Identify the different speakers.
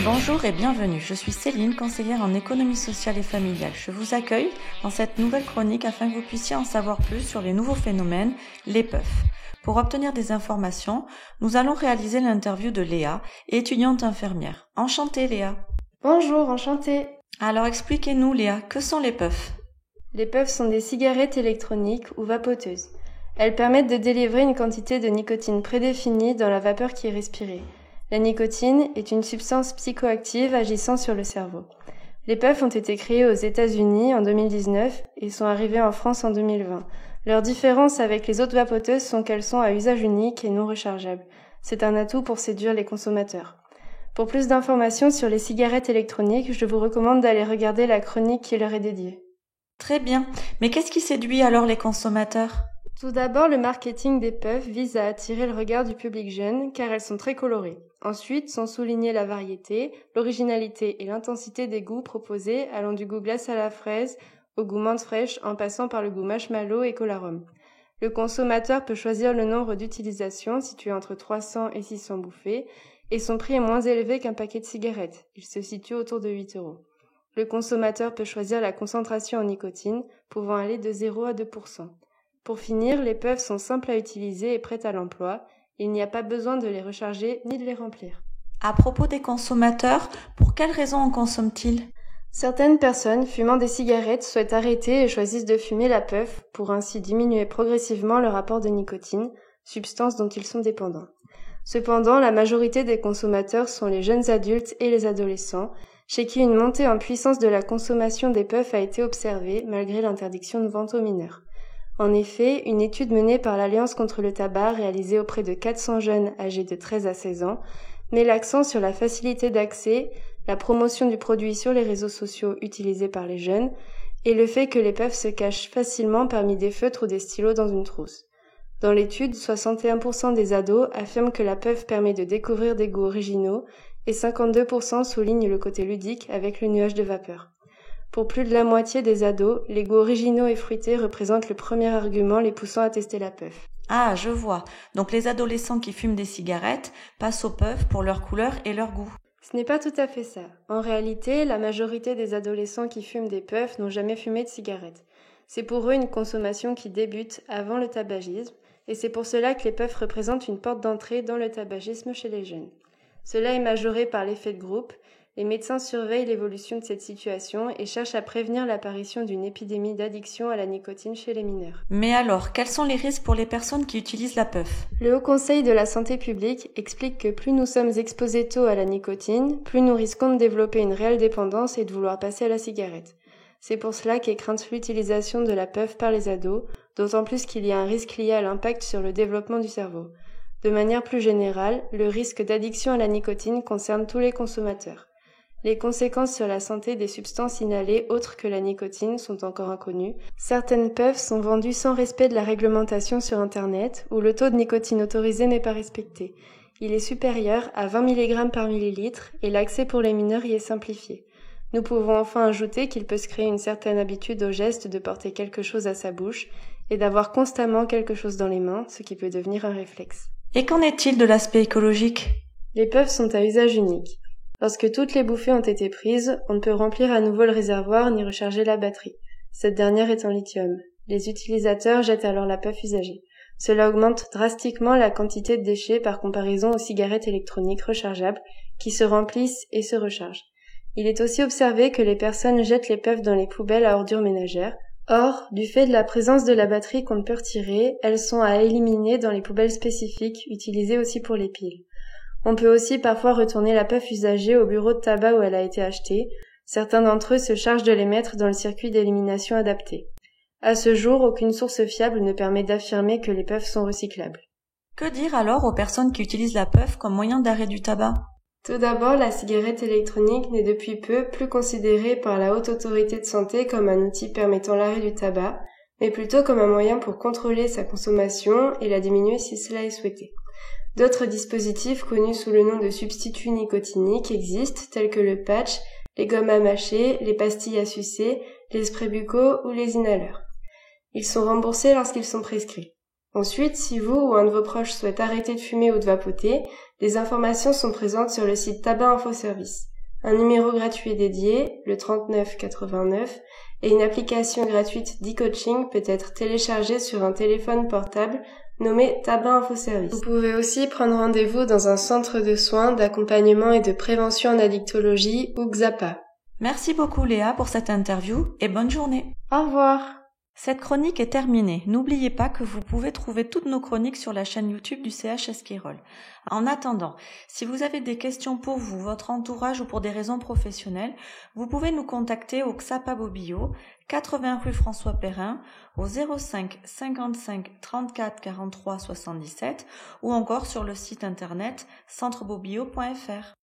Speaker 1: Bonjour et bienvenue, je suis Céline, conseillère en économie sociale et familiale. Je vous accueille dans cette nouvelle chronique afin que vous puissiez en savoir plus sur les nouveaux phénomènes, les puffs. Pour obtenir des informations, nous allons réaliser l'interview de Léa, étudiante infirmière. Enchantée Léa.
Speaker 2: Bonjour, enchantée.
Speaker 1: Alors expliquez-nous Léa, que sont les puffs ?
Speaker 2: Les puffs sont des cigarettes électroniques ou vapoteuses. Elles permettent de délivrer une quantité de nicotine prédéfinie dans la vapeur qui est respirée. La nicotine est une substance psychoactive agissant sur le cerveau. Les puffs ont été créées aux États-Unis en 2019 et sont arrivées en France en 2020. Leur différence avec les autres vapoteuses sont qu'elles sont à usage unique et non rechargeables. C'est un atout pour séduire les consommateurs. Pour plus d'informations sur les cigarettes électroniques, je vous recommande d'aller regarder la chronique qui leur est dédiée.
Speaker 1: Très bien, mais qu'est-ce qui séduit alors les consommateurs ?
Speaker 2: Tout d'abord, le marketing des puffs vise à attirer le regard du public jeune car elles sont très colorées. Ensuite, sont soulignées la variété, l'originalité et l'intensité des goûts proposés allant du goût glace à la fraise au goût menthe fraîche en passant par le goût marshmallow et cola rhum. Le consommateur peut choisir le nombre d'utilisations situé entre 300 et 600 bouffées et son prix est moins élevé qu'un paquet de cigarettes. Il se situe autour de 8 €. Le consommateur peut choisir la concentration en nicotine pouvant aller de 0 à 2%. Pour finir, les puffs sont simples à utiliser et prêtes à l'emploi. Il n'y a pas besoin de les recharger ni de les remplir.
Speaker 1: À propos des consommateurs, pour quelles raisons en consomment-ils ?
Speaker 2: Certaines personnes fumant des cigarettes souhaitent arrêter et choisissent de fumer la puff pour ainsi diminuer progressivement le rapport de nicotine, substance dont ils sont dépendants. Cependant, la majorité des consommateurs sont les jeunes adultes et les adolescents, chez qui une montée en puissance de la consommation des puffs a été observée malgré l'interdiction de vente aux mineurs. En effet, une étude menée par l'Alliance contre le tabac réalisée auprès de 400 jeunes âgés de 13 à 16 ans met l'accent sur la facilité d'accès, la promotion du produit sur les réseaux sociaux utilisés par les jeunes et le fait que les puffs se cachent facilement parmi des feutres ou des stylos dans une trousse. Dans l'étude, 61% des ados affirment que la puff permet de découvrir des goûts originaux et 52% soulignent le côté ludique avec le nuage de vapeur. Pour plus de la moitié des ados, les goûts originaux et fruités représentent le premier argument les poussant à tester la puff.
Speaker 1: Ah, je vois. Donc les adolescents qui fument des cigarettes passent aux puffs pour leur couleur et leur goût.
Speaker 2: Ce n'est pas tout à fait ça. En réalité, la majorité des adolescents qui fument des puffs n'ont jamais fumé de cigarettes. C'est pour eux une consommation qui débute avant le tabagisme, et c'est pour cela que les puffs représentent une porte d'entrée dans le tabagisme chez les jeunes. Cela est majoré par l'effet de groupe. Les médecins surveillent l'évolution de cette situation et cherchent à prévenir l'apparition d'une épidémie d'addiction à la nicotine chez les mineurs.
Speaker 1: Mais alors, quels sont les risques pour les personnes qui utilisent la puff ?
Speaker 2: Le Haut Conseil de la santé publique explique que plus nous sommes exposés tôt à la nicotine, plus nous risquons de développer une réelle dépendance et de vouloir passer à la cigarette. C'est pour cela qu'est crainte l'utilisation de la puff par les ados, d'autant plus qu'il y a un risque lié à l'impact sur le développement du cerveau. De manière plus générale, le risque d'addiction à la nicotine concerne tous les consommateurs. Les conséquences sur la santé des substances inhalées autres que la nicotine sont encore inconnues. Certaines puffs sont vendues sans respect de la réglementation sur Internet, où le taux de nicotine autorisé n'est pas respecté. Il est supérieur à 20 mg par millilitre et l'accès pour les mineurs y est simplifié. Nous pouvons enfin ajouter qu'il peut se créer une certaine habitude au geste de porter quelque chose à sa bouche et d'avoir constamment quelque chose dans les mains, ce qui peut devenir un réflexe.
Speaker 1: Et qu'en est-il de l'aspect écologique ?
Speaker 2: Les puffs sont à usage unique. Lorsque toutes les bouffées ont été prises, on ne peut remplir à nouveau le réservoir ni recharger la batterie. Cette dernière est en lithium. Les utilisateurs jettent alors la puff usagée. Cela augmente drastiquement la quantité de déchets par comparaison aux cigarettes électroniques rechargeables qui se remplissent et se rechargent. Il est aussi observé que les personnes jettent les puffs dans les poubelles à ordures ménagères. Or, du fait de la présence de la batterie qu'on ne peut retirer, elles sont à éliminer dans les poubelles spécifiques, utilisées aussi pour les piles. On peut aussi parfois retourner la puff usagée au bureau de tabac où elle a été achetée. Certains d'entre eux se chargent de les mettre dans le circuit d'élimination adapté. À ce jour, aucune source fiable ne permet d'affirmer que les puffs sont recyclables.
Speaker 1: Que dire alors aux personnes qui utilisent la puff comme moyen d'arrêt du tabac ?
Speaker 2: Tout d'abord, la cigarette électronique n'est depuis peu plus considérée par la Haute Autorité de Santé comme un outil permettant l'arrêt du tabac, mais plutôt comme un moyen pour contrôler sa consommation et la diminuer si cela est souhaité. D'autres dispositifs connus sous le nom de substituts nicotiniques existent, tels que le patch, les gommes à mâcher, les pastilles à sucer, les sprays buccaux ou les inhaleurs. Ils sont remboursés lorsqu'ils sont prescrits. Ensuite, si vous ou un de vos proches souhaite arrêter de fumer ou de vapoter, les informations sont présentes sur le site Tabac Info Service. Un numéro gratuit dédié, le 39 89, et une application gratuite d'e-coaching peut être téléchargée sur un téléphone portable nommé Tabac Info Service. Vous pouvez aussi prendre rendez-vous dans un centre de soins, d'accompagnement et de prévention en addictologie ou XAPA.
Speaker 1: Merci beaucoup Léa pour cette interview et bonne journée.
Speaker 2: Au revoir.
Speaker 1: Cette chronique est terminée. N'oubliez pas que vous pouvez trouver toutes nos chroniques sur la chaîne YouTube du CH Esquirol. En attendant, si vous avez des questions pour vous, votre entourage ou pour des raisons professionnelles, vous pouvez nous contacter au XAPA Bobillot, 80 rue François Perrin, au 05 55 34 43 77 ou encore sur le site internet centrebobillot.fr.